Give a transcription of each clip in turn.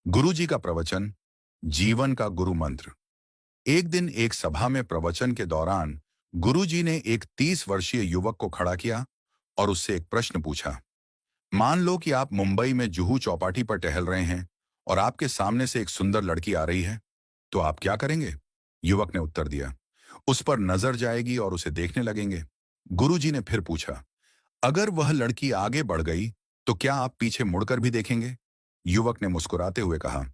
गुरुजी का प्रवचन, जीवन का गुरु मंत्र। एक दिन एक सभा में प्रवचन के दौरान गुरुजी ने एक 30 वर्षीय युवक को खड़ा किया और उससे एक प्रश्न पूछा। मान लो कि आप मुंबई में जुहू चौपाटी पर टहल रहे हैं और आपके सामने से एक सुंदर लड़की आ रही है, तो आप क्या करेंगे? युवक ने उत्तर दिया, उस पर नजर जाएगी और उसे देखने लगेंगे। गुरुजी ने फिर पूछा, अगर वह लड़की आगे बढ़ गई, तो क्या आप पीछे मुड़कर भी देखेंगे? युवक ने मुस्कुराते हुए कहा,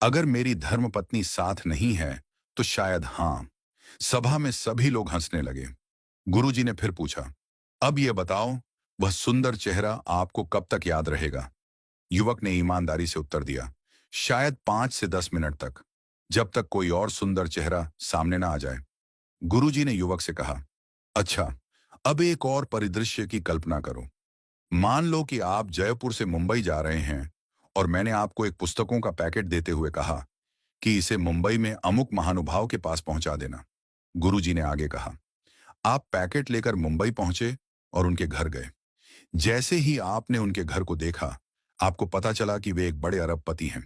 अगर मेरी धर्मपत्नी साथ नहीं है तो शायद हाँ। सभा में सभी लोग हंसने लगे। गुरुजी ने फिर पूछा, अब यह बताओ, वह सुंदर चेहरा आपको कब तक याद रहेगा? युवक ने ईमानदारी से उत्तर दिया, शायद 5 से 10 मिनट तक, जब तक कोई और सुंदर चेहरा सामने ना आ जाए। गुरुजी ने युवक से कहा, अच्छा, अब एक और परिदृश्य की कल्पना करो। मान लो कि आप जयपुर से मुंबई जा रहे हैं और मैंने आपको एक पुस्तकों का पैकेट देते हुए कहा कि इसे मुंबई में अमुक महानुभाव के पास पहुंचा देना। गुरुजी ने आगे कहा, आप पैकेट लेकर मुंबई पहुंचे और उनके घर गए। जैसे ही आपने उनके घर को देखा, आपको पता चला कि वे एक बड़े अरबपति हैं।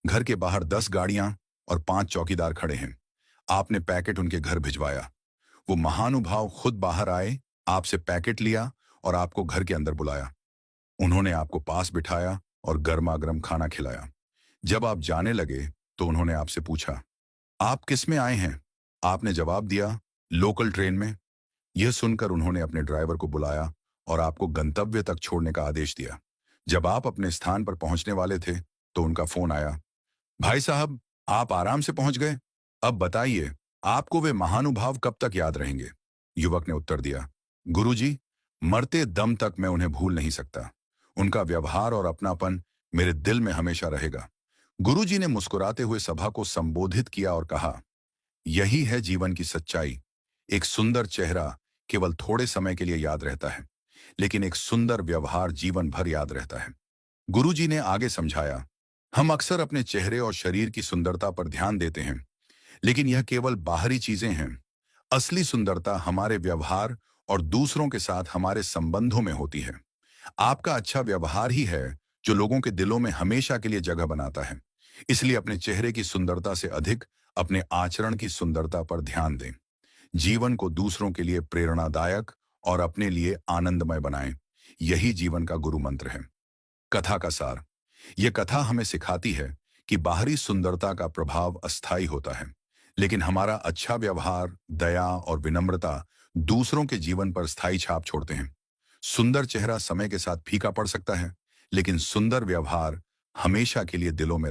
घर के बाहर 10 गाड़ियां और 5 चौकीदार खड़े हैं। आपने पैकेट उनके घर भिजवाया। वो महानुभाव खुद बाहर आए, आपसे पैकेट लिया और आपको घर के अंदर बुलाया। उन्होंने आपको पास बिठाया और गर्मा गर्म खाना खिलाया। जब आप जाने लगे तो उन्होंने आपसे पूछा, आप किस में आए हैं? आपने जवाब दिया, लोकल ट्रेन में। यह सुनकर उन्होंने अपने ड्राइवर को बुलाया और आपको गंतव्य तक छोड़ने का आदेश दिया। जब आप अपने स्थान पर पहुंचने वाले थे तो उनका फोन आया, भाई साहब, आप आराम से पहुंच गए। अब बताइए, आपको वे महानुभाव कब तक याद रहेंगे? युवक ने उत्तर दिया, गुरुजी, मरते दम तक मैं उन्हें भूल नहीं सकता। उनका व्यवहार और अपनापन मेरे दिल में हमेशा रहेगा। गुरुजी ने मुस्कुराते हुए सभा को संबोधित किया और कहा, यही है जीवन की सच्चाई। एक सुंदर चेहरा केवल थोड़े समय के लिए याद रहता है, लेकिन एक सुंदर व्यवहार जीवन भर याद रहता है। गुरुजी ने आगे समझाया, हम अक्सर अपने चेहरे और शरीर की सुंदरता पर ध्यान देते हैं, लेकिन यह केवल बाहरी चीजें हैं। असली सुंदरता हमारे व्यवहार और दूसरों के साथ हमारे संबंधों में होती है। आपका अच्छा व्यवहार ही है जो लोगों के दिलों में हमेशा के लिए जगह बनाता है। इसलिए अपने चेहरे की सुंदरता से अधिक अपने आचरण की सुंदरता पर ध्यान दें। जीवन को दूसरों के लिए प्रेरणादायक और अपने लिए आनंदमय बनाएं। यही जीवन का गुरु मंत्र है। कथा का सार, यह कथा हमें सिखाती है कि बाहरी सुंदरता का प्रभाव अस्थायी होता है, लेकिन हमारा अच्छा व्यवहार, दया और विनम्रता दूसरों के जीवन पर स्थायी छाप छोड़ते हैं। सुंदर चेहरा समय के साथ फीका पड़ सकता है, लेकिन सुंदर व्यवहार हमेशा के लिए दिलों में रहता है।